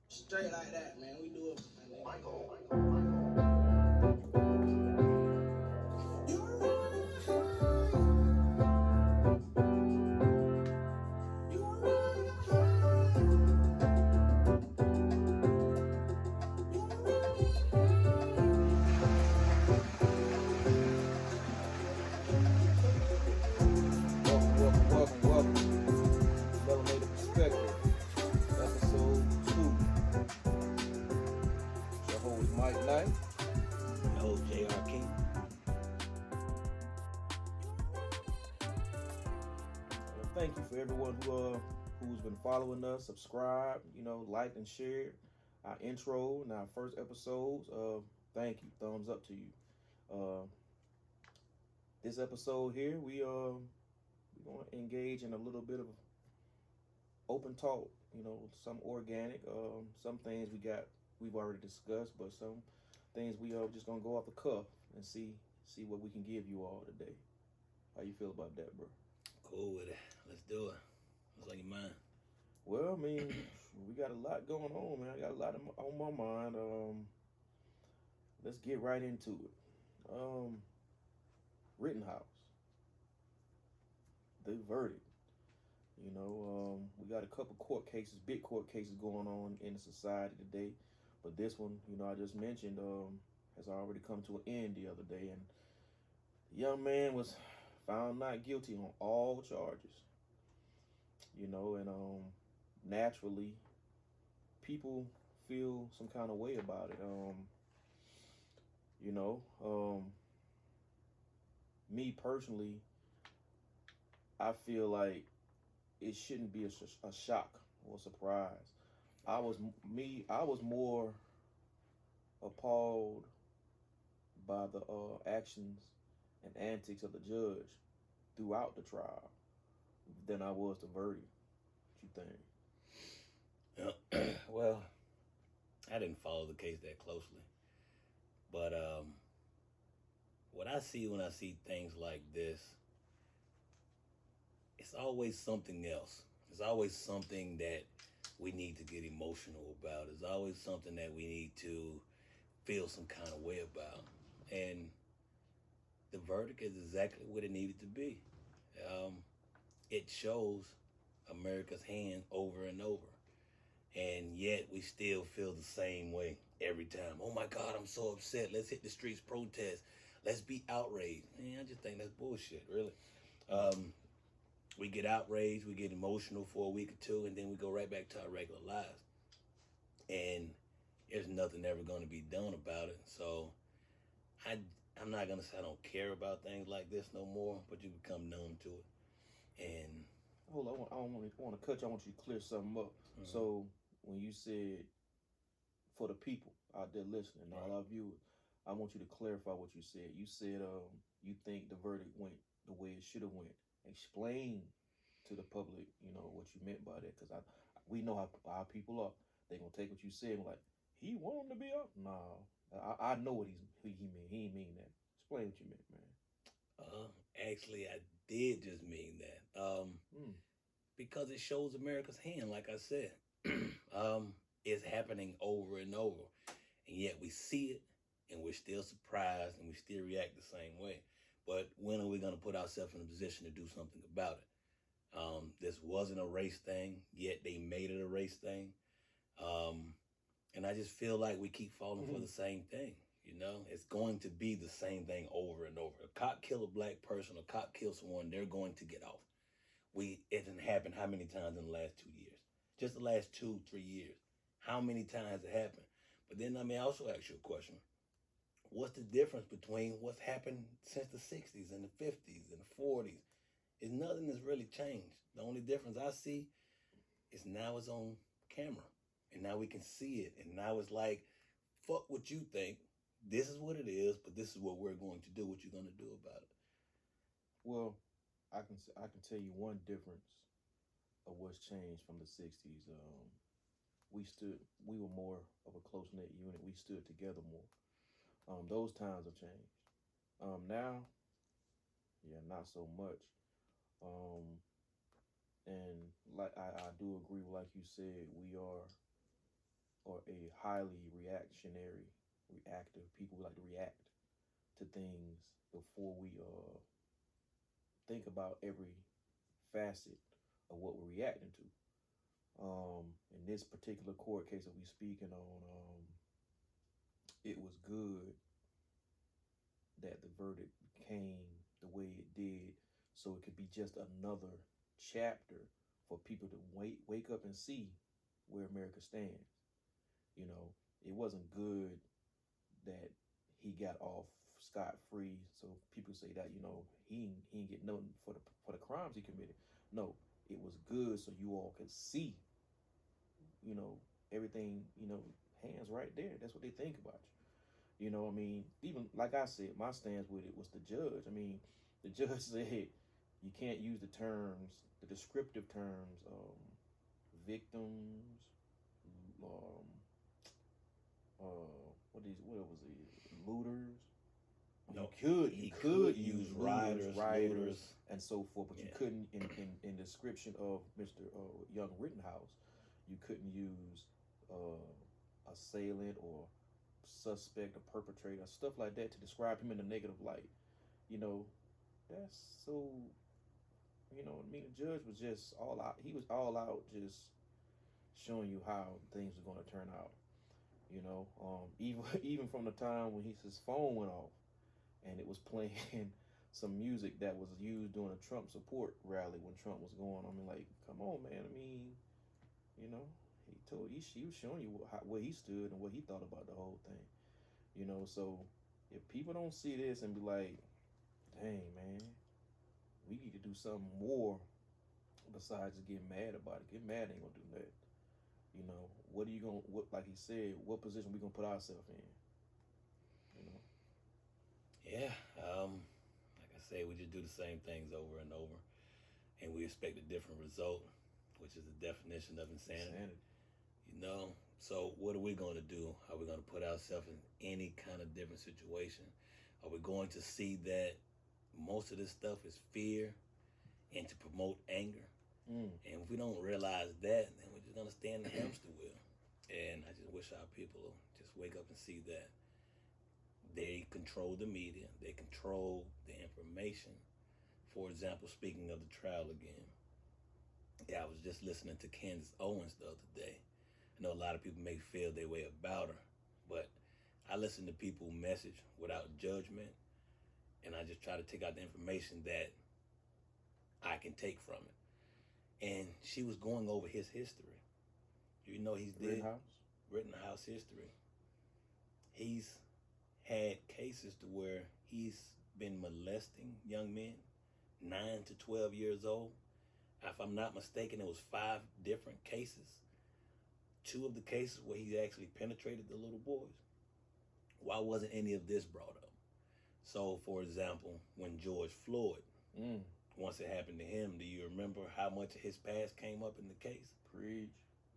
Straight like that, man. We do it, man. Michael. Welcome. Melanated Perspective, episode 2. It's your host, Knyght. Your host, J.R. King. Thank you for everyone who's been following us, subscribe, like and share our intro and our first episodes. Thank you, thumbs up to you. This episode here, we're gonna engage in a little bit of open talk. Some organic, some things we've already discussed, but some things we are just gonna go off the cuff and see what we can give you all today. How you feel about that, bro? Cool with it. Let's do it. What's on your mind? Well, I mean, we got a lot going on, man. I got a lot on my mind. Let's get right into it. Rittenhouse, the verdict. We got a couple big court cases going on in the society today, but this one, I just mentioned, has already come to an end the other day, and the young man was found not guilty on all charges. And naturally, people feel some kind of way about it. Me personally, I feel like it shouldn't be a shock or a surprise. I was more appalled by the actions and antics of the judge throughout the trial than I was the verdict. What you think? Well, I didn't follow the case that closely, but what I see when I see things like this, it's always something else. It's always something that we need to get emotional about. It's always something that we need to feel some kind of way about. And the verdict is exactly what it needed to be. It shows America's hand over and over. And yet we still feel the same way every time. Oh my God, I'm so upset. Let's hit the streets, protest. Let's be outraged. Man, I just think that's bullshit, really. We get outraged, we get emotional for a week or two, and then we go right back to our regular lives. And there's nothing ever going to be done about it. So I'm not going to say I don't care about things like this no more, but you become numb to it. And hold on, I don't want to cut you. I want you to clear something up. Mm-hmm. So when you said for the people out there listening, right, all our viewers, I want you to clarify what you said. You said you think the verdict went the way it should have went. Explain to the public, what you meant by that, because we know how our people are. They gonna take what you said and like, he want him to be up. No, I know what he mean. He ain't mean that. Explain what you meant, man. Actually, I did just mean that. Because it shows America's hand, like I said. It's happening over and over. And yet we see it, and we're still surprised, and we still react the same way. But when are we going to put ourselves in a position to do something about it? This wasn't a race thing, yet they made it a race thing. And I just feel like we keep falling for the same thing. It's going to be the same thing over and over. A cop kill a black person, a cop kill someone, they're going to get off. It didn't happen how many times in the last 2 years? Just the last 2-3 years. How many times has it happened? But then I also ask you a question. What's the difference between what's happened since the 60s and the 50s and the 40s? Nothing has really changed. The only difference I see is now it's on camera. And now we can see it. And now it's like, fuck what you think. This is what it is, but this is what we're going to do. What you're going to do about it? Well, I can tell you one difference of what's changed from the 60s. We were more of a close-knit unit. We stood together more. Those times have changed. Now, yeah, not so much. And like I do agree, like you said, we are a highly reactive people. We like to react to things before we think about every facet of what we're reacting to. In this particular court case that we speaking on, it was good that the verdict came the way it did, so it could be just another chapter for people to wake up and see where America stands. You know, it wasn't good that he got off scot free. So people say that he ain't get nothing for the crimes he committed. No, it was good so you all could see, you know, everything. Hands right there. That's what they think about you. I mean, even like I said, my stance with it was the judge. I mean, the judge said you can't use the descriptive terms, victims, um, what was it, looters. No, you could use riders, and so forth, but you couldn't in description of Mr. Young Rittenhouse. You couldn't use assailant or suspect or perpetrator, stuff like that, to describe him in a negative light. That's so. I mean, the judge was just all out. He was all out, just showing you how things are going to turn out. Even from the time when his phone went off, and it was playing some music that was used during a Trump support rally when Trump was going. I mean, like, come on, man. I mean, he was showing you where he stood and what he thought about the whole thing. So if people don't see this and be like, dang, man, we need to do something more besides just getting mad about it. Get mad ain't gonna do that. What are you gonna, like he said, what position we gonna put ourselves in? Yeah, like I say, we just do the same things over and over, and we expect a different result, which is the definition of insanity. So what are we going to do? Are we going to put ourselves in any kind of different situation? Are we going to see that most of this stuff is fear and to promote anger? And if we don't realize that, then we're just going to stay in the hamster wheel. And I just wish our people just wake up and see that they control the media, they control the information. For example, speaking of the trial again, I was just listening to Candace Owens the other day. I know a lot of people may feel their way about her, but I listen to people message without judgment, and I just try to take out the information that I can take from it. And she was going over his history. He's dead. Rittenhouse history. He's had cases to where he's been molesting young men, 9 to 12 years old. If I'm not mistaken, it was 5 different cases. 2 of the cases where he actually penetrated the little boys. Why wasn't any of this brought up? So, for example, when George Floyd, once it happened to him, do you remember how much of his past came up in the case? Preach.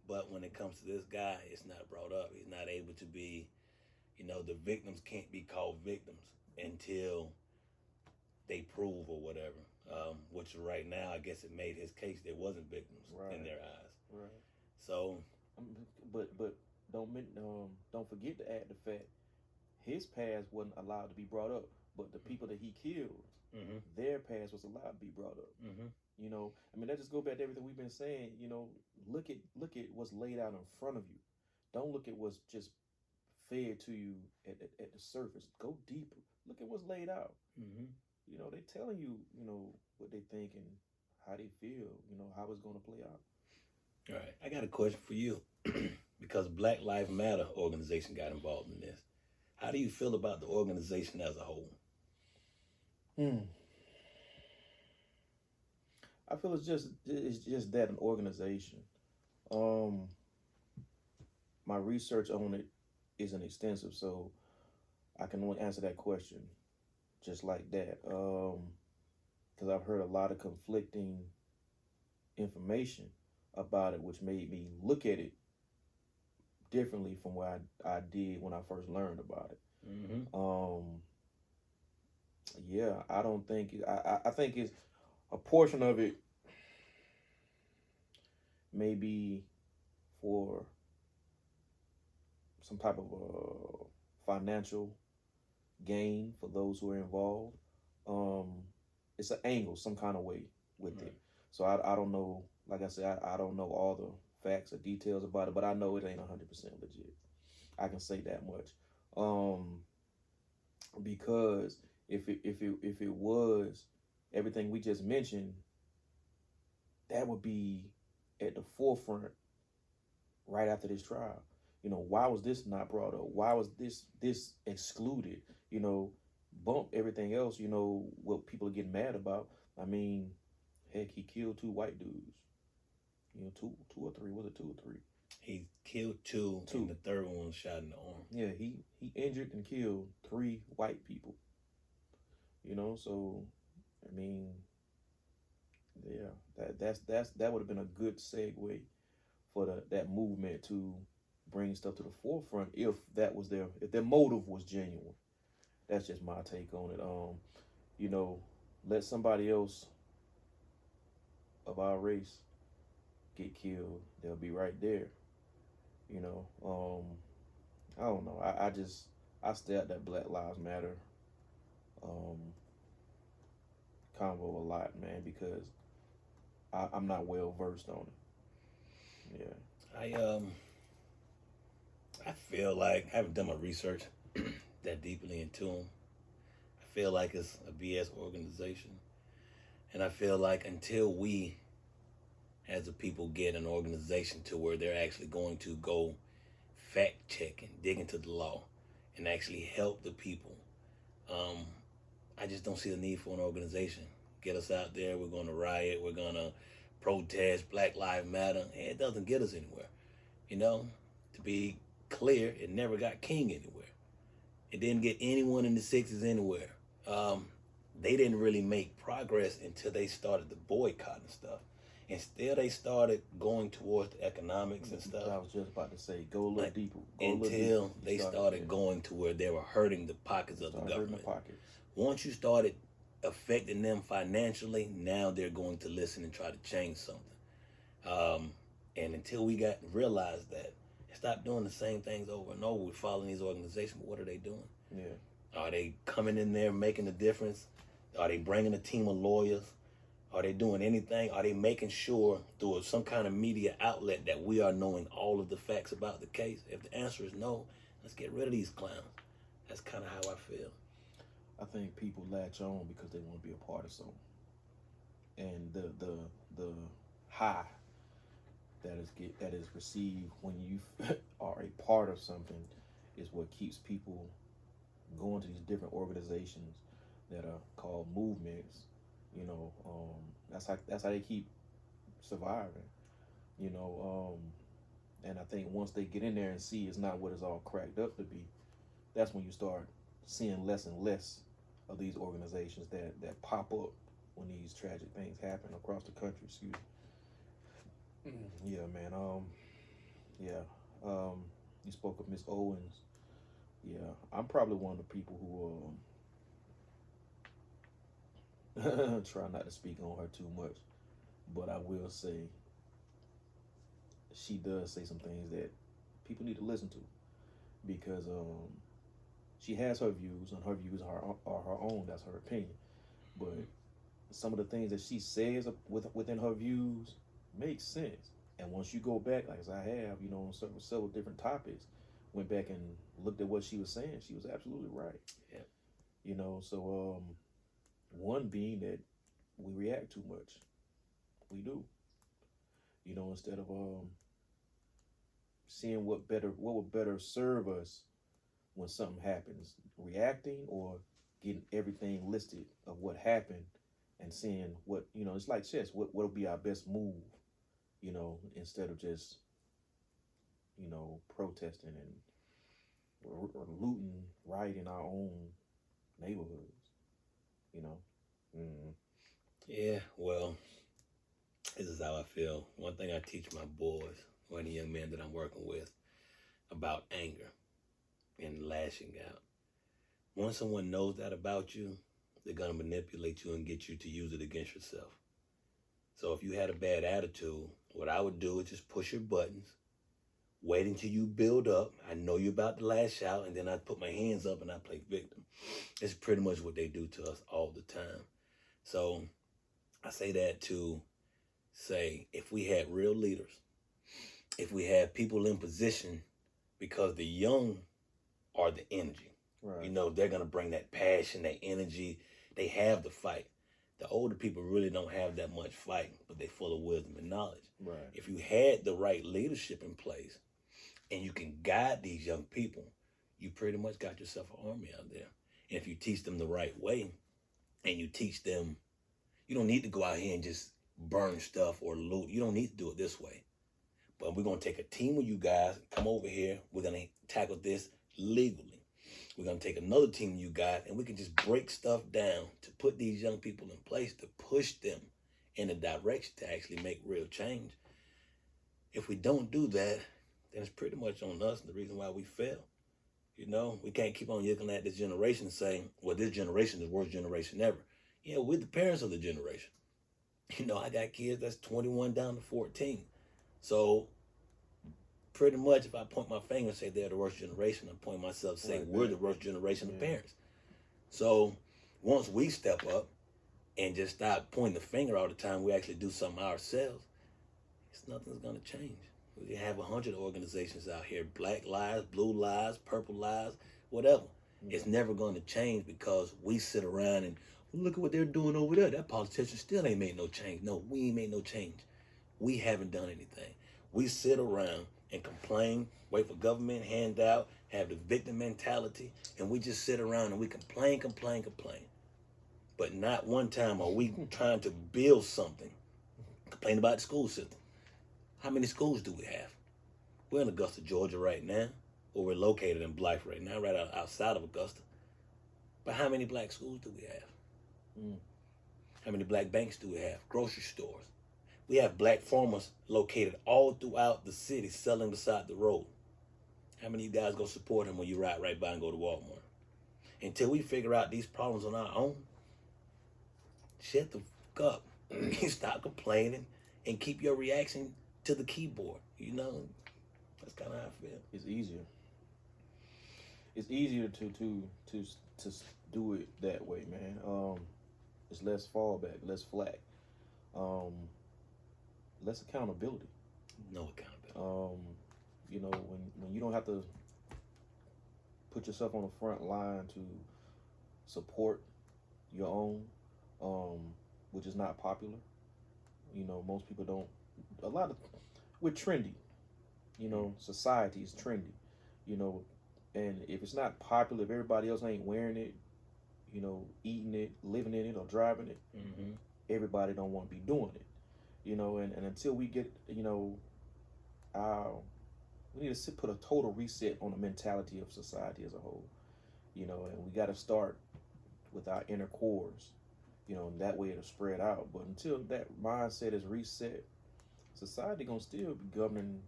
But when it comes to this guy, it's not brought up. He's not able to be, the victims can't be called victims until they prove or whatever. Which right now, I guess it made his case there wasn't victims in their eyes. Right. So, but don't forget to add the fact his past wasn't allowed to be brought up, but the people that he killed, their past was allowed to be brought up. I mean, that just go back to everything we've been saying. Look at what's laid out in front of you. Don't look at what's just fed to you at the surface. Go deeper. Look at what's laid out. They telling you, what they think and how they feel. How it's going to play out. All right, I got a question for you because Black Lives Matter organization got involved in this. How do you feel about the organization as a whole? I feel it's just that, an organization. My research on it isn't extensive, so I can only answer that question just like that. Because I've heard a lot of conflicting information about it, which made me look at it differently from what I did when I first learned about it. I don't think I think it's a portion of it. maybe for some type of financial gain for those who are involved. It's an angle some kind of way with it. So I don't know, like I said, I don't know all the facts or details about it, but I know it ain't 100% legit. I can say that much. Because if it was everything we just mentioned, that would be at the forefront right after this trial. You know, why was this not brought up? Why was this excluded? You know, bump everything else, you know, what people are getting mad about. I mean, heck, he killed 2 white dudes. You know, two or three. Was it 2 or 3? He killed two, and the third one was shot in the arm. Yeah, he injured and killed 3 white people. You know, so I mean, yeah, that would have been a good segue for that movement to bring stuff to the forefront if their motive was genuine. That's just my take on it. You know, let somebody else of our race get killed, they'll be right there. You know, I don't know. I stay at that Black Lives Matter convo a lot, man, because I'm not well versed on it. Yeah. I feel like I haven't done my research that deeply into them. I feel like it's a BS organization, and I feel like until we, as a people, get an organization to where they're actually going to go fact check and dig into the law and actually help the people, I just don't see the need for an organization. Get us out there. We're going to riot. We're going to protest. Black Lives Matter. It doesn't get us anywhere. You know, to be clear, it never got King anywhere. It didn't get anyone in the 60s anywhere. They didn't really make progress until they started the boycotting stuff. Instead, they started going towards the economics and stuff. I was just about to say, go a little deeper. Until they started going to where they were hurting the pockets of the government. Once you started affecting them financially, now they're going to listen and try to change something. And until we realized that, stop doing the same things over and over. We're following these organizations, but what are they doing? Yeah. Are they coming in there making a difference? Are they bringing a team of lawyers? Are they doing anything? Are they making sure through some kind of media outlet that we are knowing all of the facts about the case? If the answer is no, let's get rid of these clowns. That's kind of how I feel. I think people latch on because they want to be a part of something, and the high that is received when you are a part of something is what keeps people going to these different organizations that are called movements. You know, that's how they keep surviving. You know, and I think once they get in there and see it's not what it's all cracked up to be, that's when you start seeing less and less of these organizations that pop up when these tragic things happen across the country. Excuse me. Yeah, man. You spoke of Miss Owens. Yeah, I'm probably one of the people who try not to speak on her too much, but I will say she does say some things that people need to listen to, because she has her views, and her views are her own. That's her opinion. But some of the things that she says within her views make sense. And once you go back, like as I have, you know, on several different topics, went back and looked at what she was saying, she was absolutely right. Yeah. You know, so one being that we react too much. We do. You know, instead of seeing what would better serve us when something happens, reacting or getting everything listed of what happened and seeing what, you know, it's like chess. What'll be our best move, you know, instead of just, you know, protesting and or looting, rioting our own neighborhoods, you know. Mm-hmm. Yeah, well, this is how I feel. One thing I teach my boys, or any young men that I'm working with, about anger and lashing out. Once someone knows that about you, they're going to manipulate you and get you to use it against yourself. So if you had a bad attitude what I would do is just push your buttons, wait until you build up. I know you're about to lash out, and then I put my hands up and I play victim. It's pretty much what they do to us all the time. So I say that to say, if we had real leaders, if we had people in position, because the young are the energy. Right. You know, they're going to bring that passion, that energy. They have the fight. The older people really don't have that much fight, but they're full of wisdom and knowledge. Right. If you had the right leadership in place and you can guide these young people, you pretty much got yourself an army out there. And if you teach them the right way and you teach them, you don't need to go out here and just burn stuff or loot. You don't need to do it this way. But we're going to take a team of you guys, come over here. We're going to tackle this legally. We're going to take another team of you guys, and we can just break stuff down to put these young people in place, to push them in a direction to actually make real change. If we don't do that, then it's pretty much on us, and the reason why we fail. You know, we can't keep on looking at this generation saying, well, this generation is the worst generation ever. Yeah, we're the parents of the generation. You know, I got kids that's 21 down to 14. So pretty much if I point my finger and say they're the worst generation, I point myself saying we're the worst generation of parents. So once we step up and just stop pointing the finger all the time, we actually do something ourselves, nothing's going to change. We have 100 organizations out here, Black Lives, Blue Lives, Purple Lives, whatever. It's never going to change because we sit around and look at what they're doing over there. That politician still ain't made no change. No, we ain't made no change. We haven't done anything. We sit around and complain, wait for government handout, have the victim mentality, and we just sit around and we complain. But not one time are we trying to build something. Complain about the school system. How many schools do we have? We're in Augusta, Georgia right now, or we're located in Blythe right now, right outside of Augusta. But how many black schools do we have? How many black banks do we have? Grocery stores. We have black farmers located all throughout the city selling beside the road. How many of you guys go support them when you ride right by and go to Walmart? Until we figure out these problems on our own, shut the fuck up. Stop complaining and keep your reaction to the keyboard. You know, that's kind of how I feel. It's easier. It's easier to do it that way, man. It's less fallback, less flack, less accountability. No accountability. You know, when you don't have to put yourself on the front line to support your own, which is not popular. You know, most people don't. We're trendy. You know, society is trendy. You know, and if it's not popular, if everybody else ain't wearing it, you know, eating it, living in it, or driving it, everybody don't want to be doing it. You know, and until we get, you know, we need to put a total reset on the mentality of society as a whole. You know, and we got to start with our inner cores. You know, and that way it'll spread out. But until that mindset is reset, society gonna still be governing,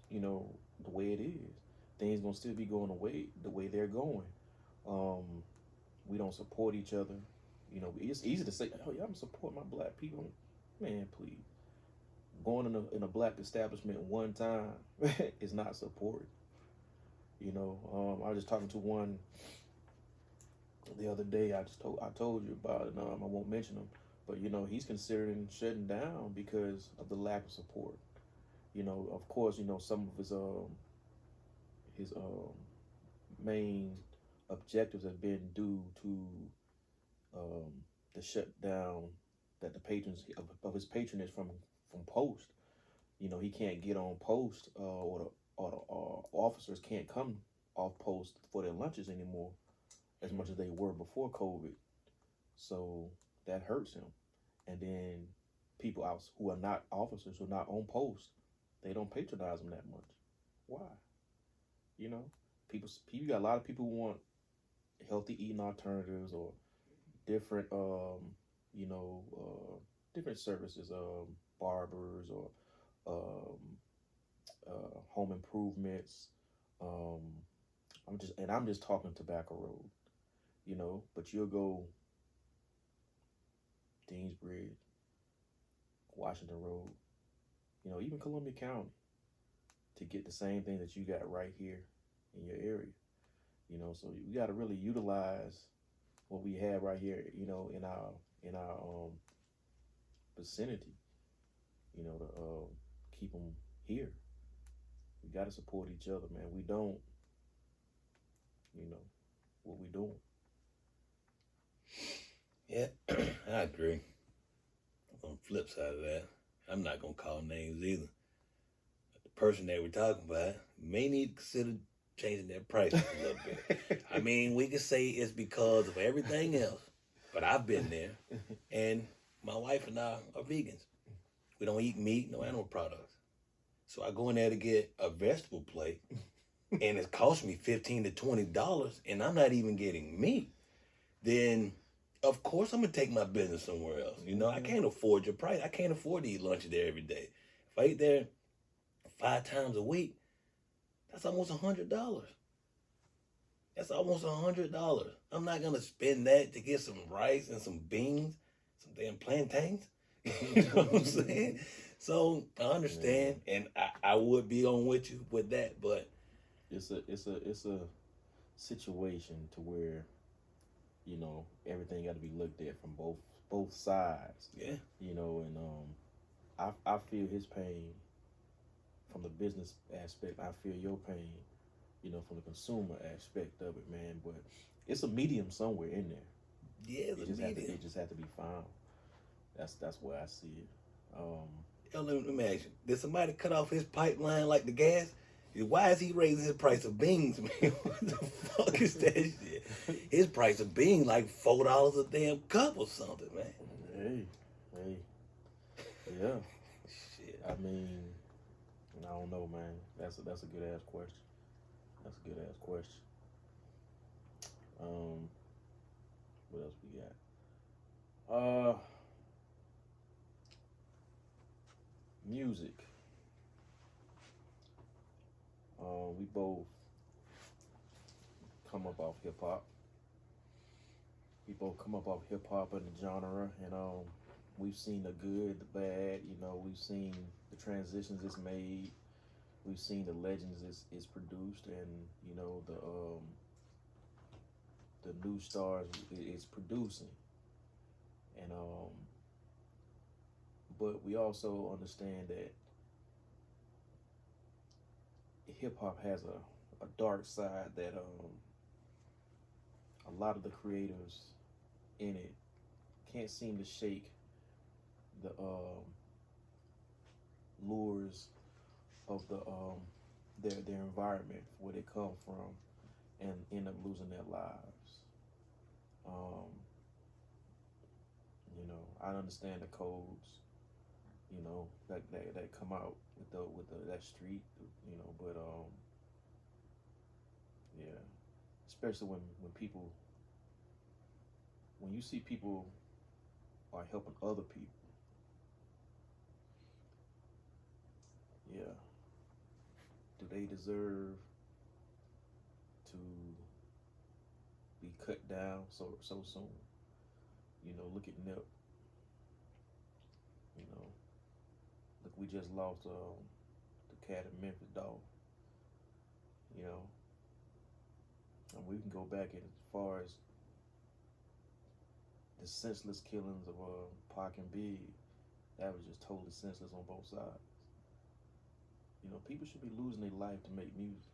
you know, the way it is. Things gonna still be going the way they're going. We don't support each other. You know, it's easy to say, "Oh yeah, I'm support my black people." Man, please. Going in a black establishment one time is not support. You know, I was just talking to one the other day. I told you about it. I won't mention him, but you know, he's considering shutting down because of the lack of support. You know, of course, you know, some of his main objectives have been due to the shutdown that the patrons of his patronage from post. You know, he can't get on post, or the officers can't come off post for their lunches anymore as much as they were before COVID. So that hurts him. And then people out who are not officers, who are not on post, they don't patronize him that much. Why? You know, you got a lot of people who want healthy eating alternatives or different, different services, barbers or home improvements. I'm just talking Tobacco Road, you know, but you'll go Deansbridge, Washington Road, you know, even Columbia County, to get the same thing that you got right here in your area. You know, so we got to really utilize what we have right here, you know, in our vicinity, you know, to keep them here. We got to support each other, man. We don't, you know, what we doing. Yeah, I agree. On the flip side of that, I'm not going to call names either. But the person that we're talking about may need to consider changing their prices a little bit. I mean, we could say it's because of everything else, but I've been there. And my wife and I are vegans. We don't eat meat, no animal products. So I go in there to get a vegetable plate, and it costs me $15 to $20, and I'm not even getting meat. Then, of course, I'm going to take my business somewhere else. You know, I can't afford your price. I can't afford to eat lunch there every day. If I eat there 5 times a week, that's almost $100. That's almost $100. I'm not going to spend that to get some rice and some beans, some damn plantains. You know what I'm saying? So I understand, and I would be on with you with that, but it's a situation to where, you know, everything got to be looked at from both sides. Yeah. You know, and I feel his pain from the business aspect. I feel your pain, you know, from the consumer aspect of it, man. But it's a medium somewhere in there. Yeah, it just had to be found. That's where I see it. Yo, let me ask you: did somebody cut off his pipeline like the gas? Why is he raising his price of beans, man? What the fuck is that shit? His price of beans like $4 a damn cup or something, man. Hey, yeah. Shit. I mean, I don't know, man. That's a good ass question. That's a good ass question. What else we got? Music. We both come up off hip hop. We both come up off hip hop in the genre, and we've seen the good, the bad. You know, we've seen the transitions it's made. We've seen the legends it's produced, and you know the new stars it's producing, and but we also understand that hip hop has a dark side that a lot of the creators in it can't seem to shake the lures of their environment, where they come from, and end up losing their lives. You know, I understand the codes, you know, that come out with that street, you know, but yeah, especially when you see people are helping other people, yeah, do they deserve to be cut down so soon? You know, look at Nip. You know, look, we just lost the cat in Memphis, dog. You know, and we can go back as far as the senseless killings of Pac and Big. That was just totally senseless on both sides. You know, people should be losing their life to make music,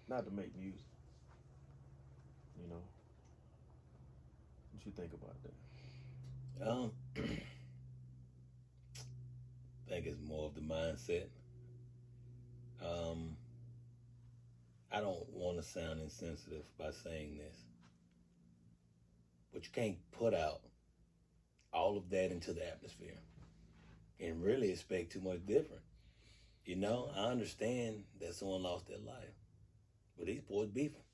not to make music. You know, what you think about that? I think it's more of the mindset. I don't want to sound insensitive by saying this, but you can't put out all of that into the atmosphere and really expect too much different. You know, I understand that someone lost their life, but these boys beefing.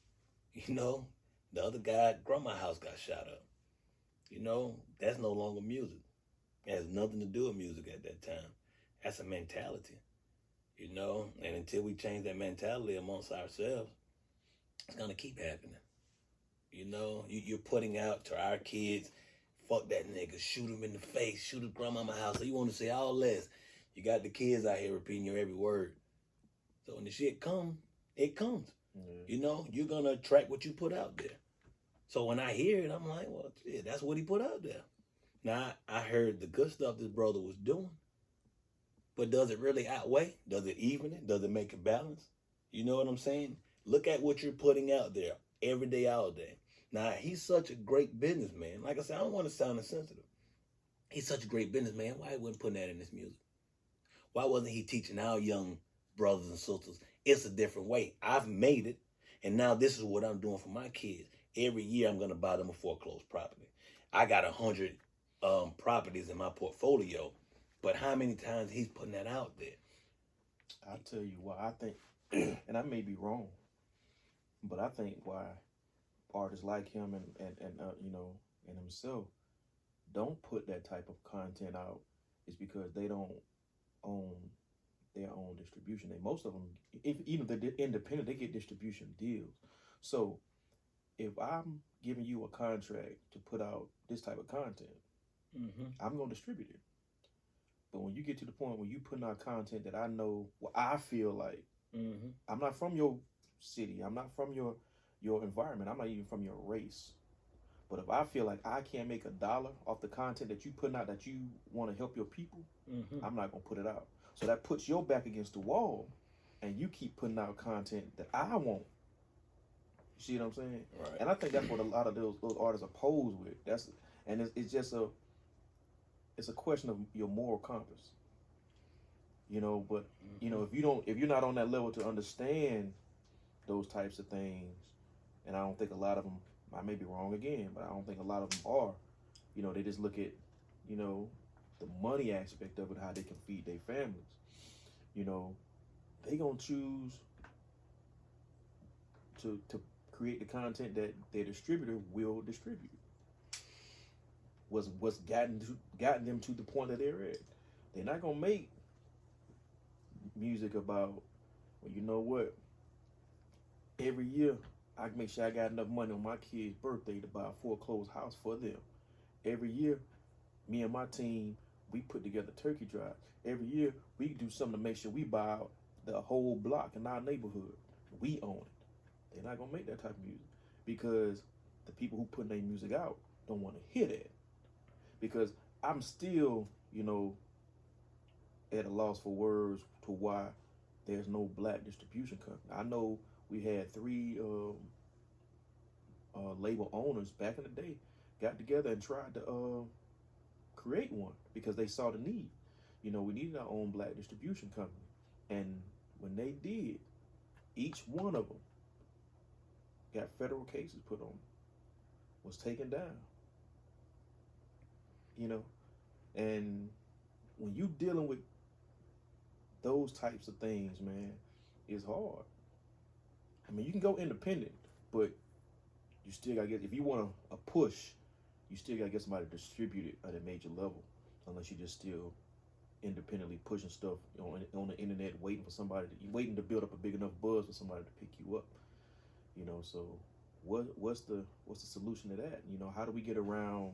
You know, the other guy, grandma's house got shot up. You know, that's no longer music. It has nothing to do with music at that time. That's a mentality, you know, and until we change that mentality amongst ourselves, it's going to keep happening. You know, you're putting out to our kids, fuck that nigga, shoot him in the face, shoot his grandmama house. So you want to say all this. You got the kids out here repeating your every word. So when the shit comes, it comes. You know, you're going to attract what you put out there. So when I hear it, I'm like, well, yeah, that's what he put out there. Now, I heard the good stuff this brother was doing. But does it really outweigh? Does it even it? Does it make it balance? You know what I'm saying? Look at what you're putting out there every day, all day. Now, he's such a great businessman. Like I said, I don't want to sound insensitive. He's such a great businessman. Why he wasn't putting that in his music? Why wasn't he teaching our young brothers and sisters? It's a different way. I've made it, and now this is what I'm doing for my kids. Every year, I'm going to buy them a foreclosed property. I got 100 properties in my portfolio, but how many times he's putting that out there? I'll tell you why I think, and I may be wrong, but I think why artists like him and you know, and himself don't put that type of content out is because they don't own their own distribution. Most of them, even if they're independent, they get distribution deals. So if I'm giving you a contract to put out this type of content, I'm going to distribute it. But when you get to the point where you putting out content that I know, what I feel like, I'm not from your city, I'm not from your environment, I'm not even from your race. But if I feel like I can't make $1 off the content that you putting out that you want to help your people, I'm not going to put it out. So that puts your back against the wall, and you keep putting out content that I want. You see what I'm saying? Right. And I think that's what a lot of those artists are posed with. It's just it's a question of your moral compass. You know, but you know, if you're not on that level to understand those types of things, and I don't think a lot of them, I may be wrong again, but I don't think a lot of them are. You know, they just look at, you know, the money aspect of it, how they can feed their families. You know, they gonna choose to create the content that their distributor will distribute. What's gotten them to the point that they're at. They're not gonna make music about, well, you know what? Every year I make sure I got enough money on my kid's birthday to buy a foreclosed house for them. Every year, me and my team, we put together turkey drives. Every year, we do something to make sure we buy out the whole block in our neighborhood. We own it. They're not gonna make that type of music because the people who put their music out don't want to hear that. Because I'm still, you know, at a loss for words to why there's no black distribution company. I know we had 3 label owners back in the day got together and tried to create one because they saw the need. You know, we needed our own black distribution company. And when they did, each one of them got federal cases put on them, was taken down. You know, and when you dealing with those types of things, man, it's hard. I mean, you can go independent, but you still gotta get, if you want a push, you still gotta get somebody to distribute it at a major level, unless you're just still independently pushing stuff on the internet, waiting to build up a big enough buzz for somebody to pick you up. You know, so what's the solution to that? You know, how do we get around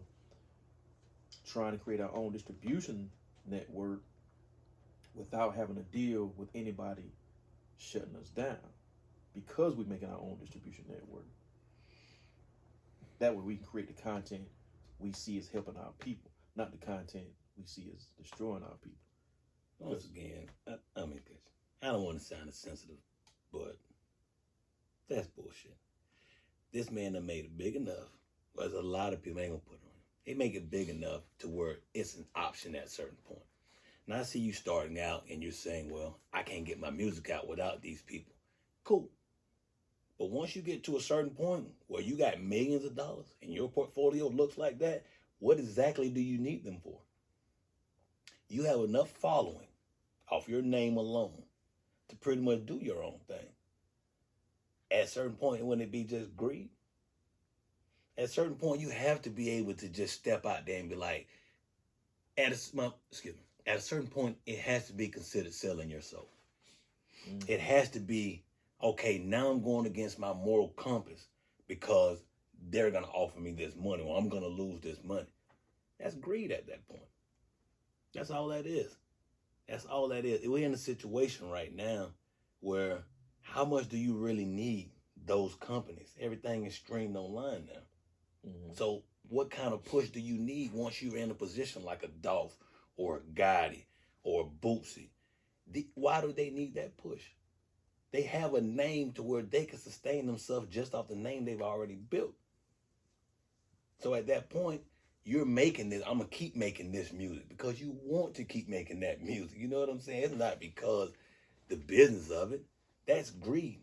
trying to create our own distribution network without having to deal with anybody shutting us down because we're making our own distribution network? That way we can create the content we see as helping our people, not the content we see as destroying our people. Once again, I mean, I don't want to sound insensitive, but that's bullshit. This man done made it big enough. There's a lot of people ain't gonna put it on him. They make it big enough to where it's an option at a certain point. Now I see you starting out and you're saying, well, I can't get my music out without these people. Cool. But once you get to a certain point where you got millions of dollars and your portfolio looks like that, what exactly do you need them for? You have enough following off your name alone to pretty much do your own thing. At a certain point, wouldn't it be just greed? At a certain point, you have to be able to just step out there and be like, at a certain point, it has to be considered selling your soul. It has to be, okay, now I'm going against my moral compass because they're going to offer me this money or I'm going to lose this money. That's greed at that point. That's all that is. That's all that is. We're in a situation right now where how much do you really need those companies? Everything is streamed online now. Mm-hmm. So what kind of push do you need once you're in a position like a Dolph or a Gotti or a Bootsy? Why do they need that push? They have a name to where they can sustain themselves just off the name they've already built. So at that point, you're making this, I'm going to keep making this music because you want to keep making that music. You know what I'm saying? It's not because the business of it. That's greed.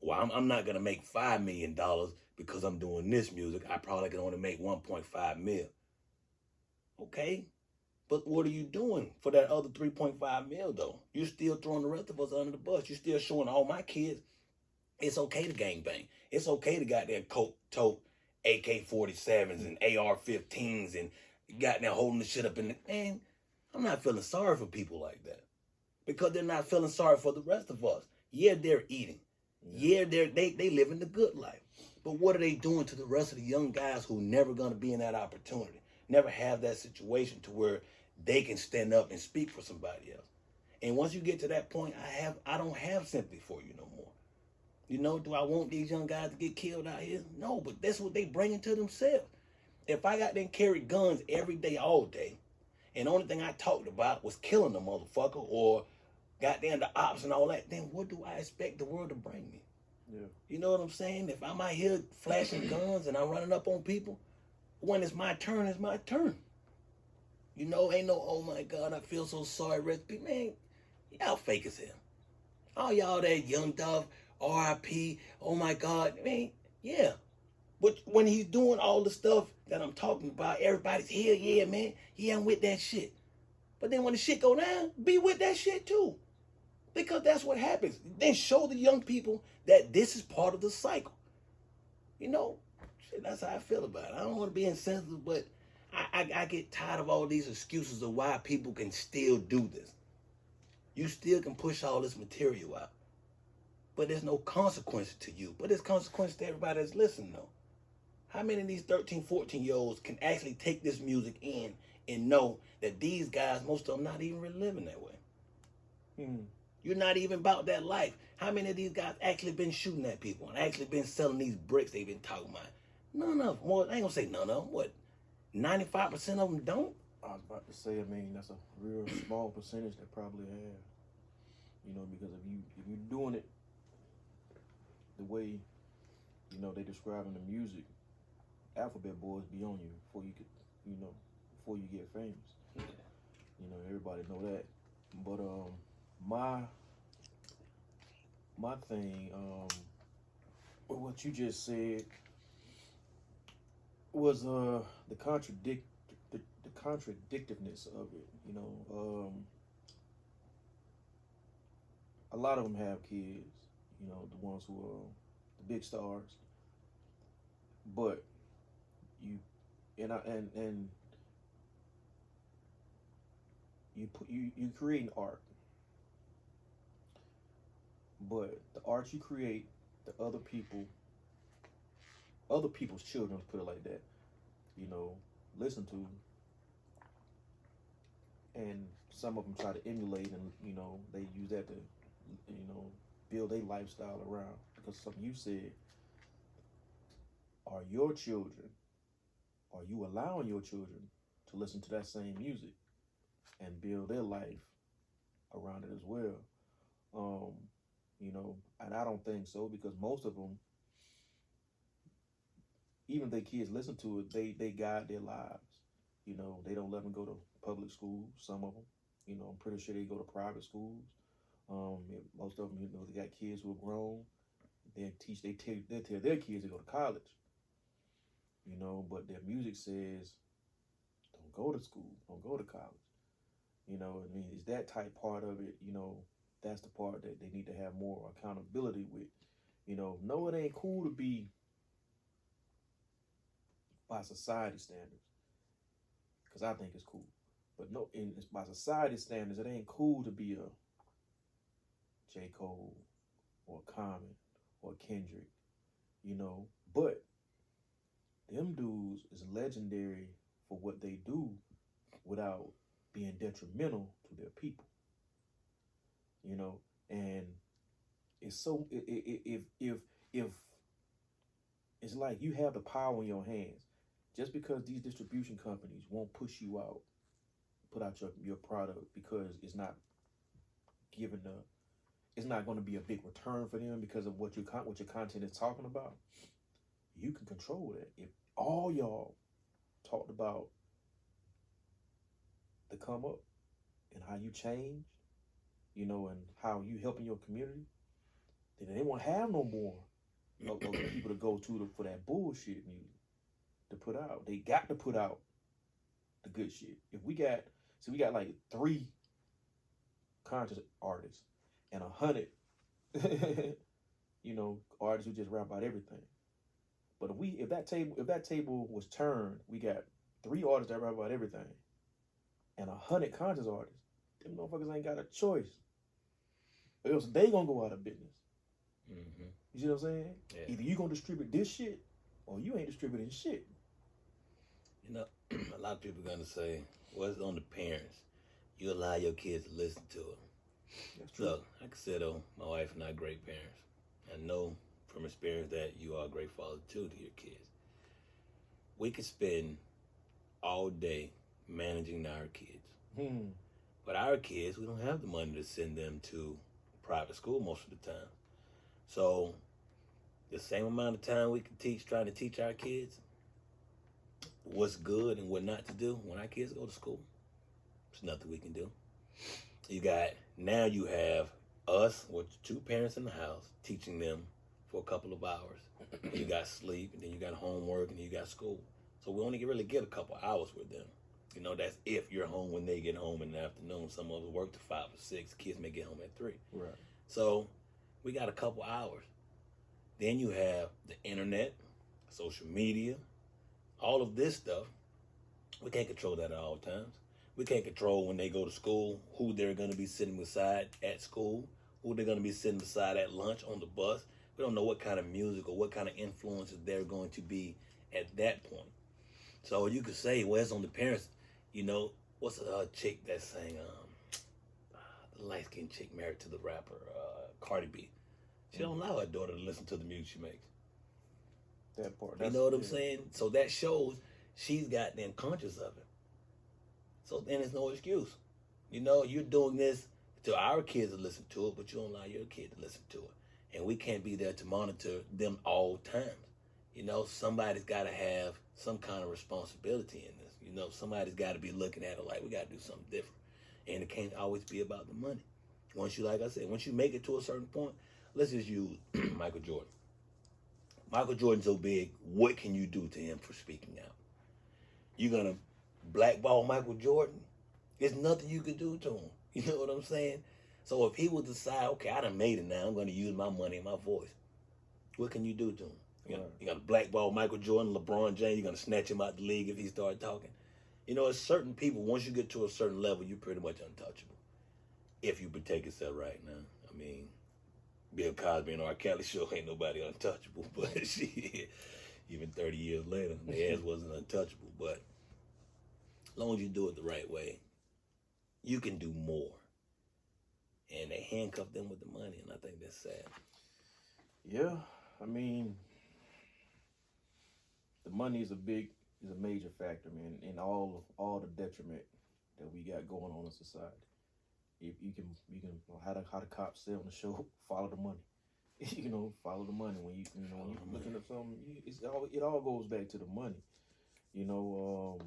Well, I'm not going to make $5 million because I'm doing this music. I probably can only make 1.5 mil. Okay. But what are you doing for that other 3.5 mil though? You're still throwing the rest of us under the bus. You're still showing all my kids it's okay to gangbang. It's okay to goddamn tote AK-47s and AR-15s and goddamn holding the shit up in the... Man, I'm not feeling sorry for people like that. Because they're not feeling sorry for the rest of us. Yeah, they're eating. Yeah, they living the good life. But what are they doing to the rest of the young guys who never gonna be in that opportunity? Never have that situation to where they can stand up and speak for somebody else. And once you get to that point, I don't have sympathy for you no more. You know, do I want these young guys to get killed out here? No, but that's what they bringing to themselves. If I got them carry guns every day, all day, and the only thing I talked about was killing the motherfucker or goddamn the ops and all that, then what do I expect the world to bring me? Yeah. You know what I'm saying? If I'm out here flashing guns and I'm running up on people, when it's my turn, it's my turn. You know, ain't no, oh my God, I feel so sorry, recipe. Man, y'all fake as hell. All y'all that Young Dolph, R.I.P., oh my God, man, yeah. But when he's doing all the stuff that I'm talking about, everybody's here, yeah, man, yeah, I'm with that shit. But then when the shit go down, be with that shit too. Because that's what happens. Then show the young people that this is part of the cycle. You know, shit, that's how I feel about it. I don't want to be insensitive, but I get tired of all these excuses of why people can still do this. You still can push all this material out. But there's no consequence to you. But there's consequence to everybody that's listening, though. How many of these 13, 14-year-olds can actually take this music in and know that these guys, most of them not even really living that way? You're not even about that life. How many of these guys actually been shooting at people and actually been selling these bricks they've been talking about? None of them. Well, I ain't gonna say none of them. What, 95% of them don't? I was about to say, I mean, that's a real small percentage that probably have. You know, because if you're doing it the way, you know, they describing the music, alphabet boys be on you before you get, you know, before you get famous. Yeah. You know, everybody know that. But my thing, what you just said was the contradictiveness of it. You know, a lot of them have kids. You know, the ones who are the big stars. But you you create art. But the art you create, the other people's children, let's put it like that, you know, listen to, and some of them try to emulate, and you know, they use that to, you know, build a lifestyle around. Because something you said, are your children, are you allowing your children to listen to that same music and build their life around it as well? You know, and I don't think so, because most of them, even if their kids listen to it, they guide their lives. You know, they don't let them go to public schools, some of them. You know, I'm pretty sure they go to private schools. Most of them, you know, they got kids who are grown. They tell their kids to go to college. You know, but their music says, don't go to school, don't go to college. You know, I mean, is that type part of it, you know, that's the part that they need to have more accountability with. You know, no, it ain't cool to be by society standards, because I think it's cool. But no, by society standards, it ain't cool to be a J. Cole or Common or Kendrick, you know. But them dudes is legendary for what they do without being detrimental to their people. you know, and it's so if it's like you have the power in your hands, just because these distribution companies won't push you out, put out your product because giving the it's not going to be a big return for them because of what your content is talking about. You can control that. If all y'all talked about the come up and how you changed, you know, and how you helping your community, then they won't have no more of people to go to for that bullshit music to put out. They got to put out the good shit. If we got like 3 conscious artists and 100 you know, artists who just rap about everything. But if that table was turned, we got 3 artists that rap about everything and 100 conscious artists. Them motherfuckers ain't got a choice. Or else they gonna go out of business. Mm-hmm. You see what I'm saying? Yeah. Either you gonna distribute this shit or you ain't distributing shit. You know, a lot of people are gonna say, well, it's on the parents. You allow your kids to listen to it. That's true. Look, like I said, my wife and I are great parents. I know from experience that you are a great father too to your kids. We could spend all day managing our kids. But our kids, we don't have the money to send them to private school most of the time. So the same amount of time we can trying to teach our kids what's good and what not to do when our kids go to school, there's nothing we can do. Now you have us with 2 parents in the house teaching them for a couple of hours. You got sleep, and then you got homework, and then you got school. So we only really get a couple hours with them. You know, that's if you're home when they get home in the afternoon. Some of us work to 5 or 6. Kids may get home at 3. Right. So we got a couple hours. Then you have the internet, social media, all of this stuff. We can't control that at all times. We can't control when they go to school, who they're going to be sitting beside at school, who they're going to be sitting beside at lunch, on the bus. We don't know what kind of music or what kind of influences they're going to be at that point. So you could say, well, it's on the parents. You know, what's a chick that sang, the light-skinned chick married to the rapper, Cardi B. She don't allow her daughter to listen to the music she makes. That part. You know what I'm saying? So that shows she's goddamn conscious of it. So then there's no excuse. You know, you're doing this to our kids to listen to it, but you don't allow your kid to listen to it. And we can't be there to monitor them all times. You know, somebody's got to have some kind of responsibility in this. You know, somebody's got to be looking at it like, we got to do something different. And it can't always be about the money. Once you, like I said, once you make it to a certain point, let's just use Michael Jordan. Michael Jordan's so big, what can you do to him for speaking out? You're going to blackball Michael Jordan? There's nothing you can do to him. You know what I'm saying? So if he would decide, okay, I done made it now, I'm going to use my money and my voice, what can you do to him? You got to blackball Michael Jordan, LeBron James, you're going to snatch him out the league if he started talking. You know, it's certain people, once you get to a certain level, you're pretty much untouchable. If you protect yourself right now. I mean, Bill Cosby and R. Kelly show ain't nobody untouchable, but shit, even 30 years later, their ass wasn't untouchable. But as long as you do it the right way, you can do more. And they handcuff them with the money, and I think that's sad. Yeah, I mean, the money is a major factor, man, in all the detriment that we got going on in society. If you can how the cops say on the show, follow the money. You know, follow the money when when you're looking at something. It all goes back to the money. You know,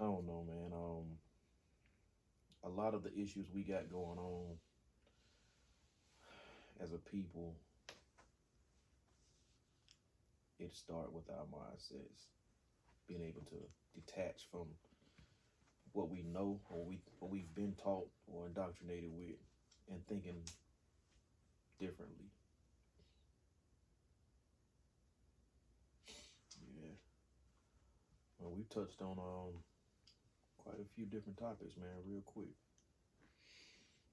I don't know, man. A lot of the issues we got going on as a people, it start with our mindsets, being able to detach from what we know or what we've been taught or indoctrinated with, and thinking differently. Yeah. Well, we touched on quite a few different topics, man, real quick.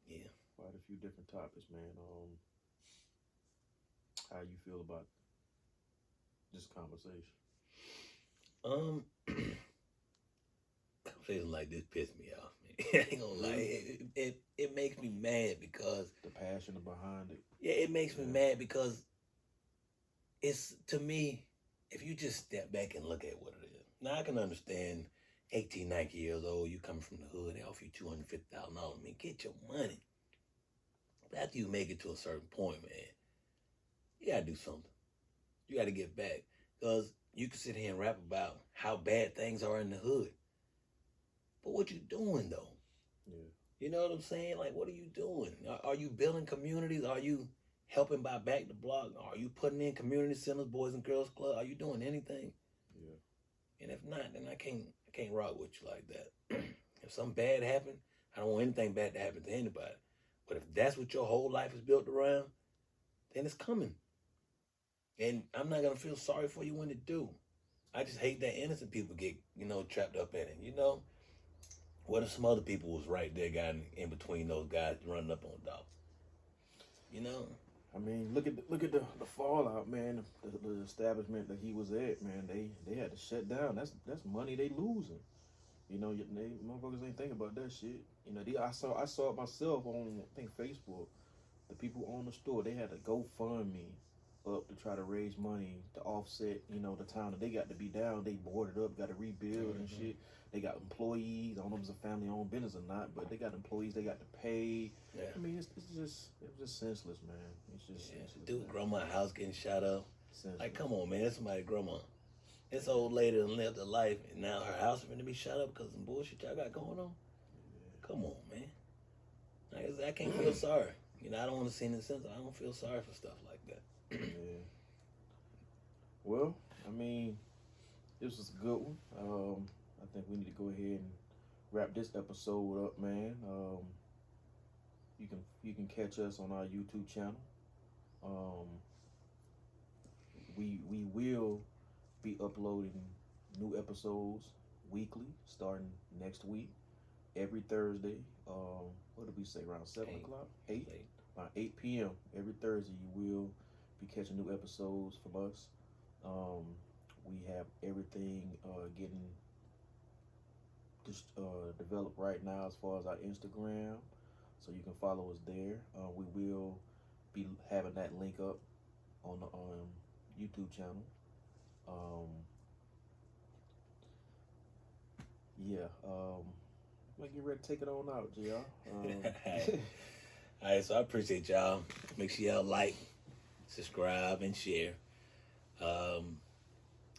Yeah. Quite a few different topics, man. How you feel about this conversation? conversations like this piss me off. I ain't gonna lie. It makes me mad because the passion behind it. Yeah, it makes me mad because it's, to me, if you just step back and look at what it is. Now I can understand 18, 19 years old, you coming from the hood, they offer you $250,000. I mean, get your money. But after you make it to a certain point, man, you gotta do something. You gotta get back. Because you can sit here and rap about how bad things are in the hood. But what you doing, though? Yeah. You know what I'm saying? Like, what are you doing? Are you building communities? Are you helping by back the block? Are you putting in community centers, boys and girls club? Are you doing anything? Yeah. And if not, then I can't rock with you like that. If something bad happened, I don't want anything bad to happen to anybody. But if that's what your whole life is built around, then it's coming. And I'm not gonna feel sorry for you when it do. I just hate that innocent people get, trapped up in it. What if some other people was right there, got in between those guys running up on dog? I mean, look at the fallout, man. The establishment that he was at, man. They had to shut down. That's money they losing. Motherfuckers ain't thinking about that shit. I saw it myself on, I think, Facebook. The people on the store, they had to GoFundMe up to try to raise money to offset, the time that they got to be down. They boarded up, got to rebuild and shit. They got employees. I don't know if it's a family-owned business or not, but they got employees they got to pay. Yeah. I mean, it was just senseless, man. It's just senseless. Dude, grandma's house getting shot up. Senseless. Like, come on, man. That's somebody's grandma. This old lady done lived a life, and now her house is going to be shot up because of some bullshit y'all got going on? Yeah. Come on, man. I can't feel sorry. I don't want to see any sense. I don't feel sorry for stuff like that. Yeah. Well, I mean, this was a good one. I think we need to go ahead and wrap this episode up, man. You can catch us on our YouTube channel. We will be uploading new episodes weekly, starting next week, every Thursday. What did we say? Around 7 o'clock? 8? About 8 p.m. every Thursday, you will be catching new episodes from us. We have everything getting developed right now as far as our Instagram, so you can follow us there. We will be having that link up on the YouTube channel. I'm get ready to take it on out, JR. All right, so I appreciate y'all. Make sure y'all like, subscribe, and share. I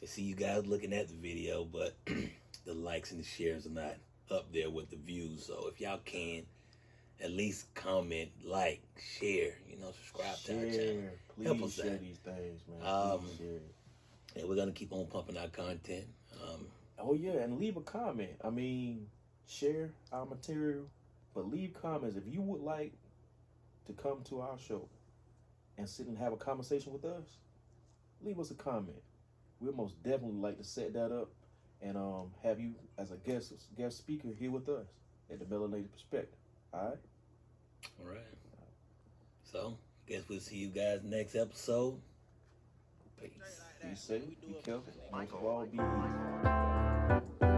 see you guys looking at the video, but the likes and the shares are not up there with the views. So if y'all can, at least comment, like, share, subscribe to our channel. Please help us share out. These things, man. Please share it. And we're going to keep on pumping our content. Oh, yeah, and leave a comment. I mean, share our material, but leave comments. If you would like to come to our show and sit and have a conversation with us, leave us a comment. We'll most definitely like to set that up and have you as a guest speaker here with us at the Melanated Perspective. All right? So, I guess we'll see you guys next episode. Peace. Be safe, be careful, most of all, be easy.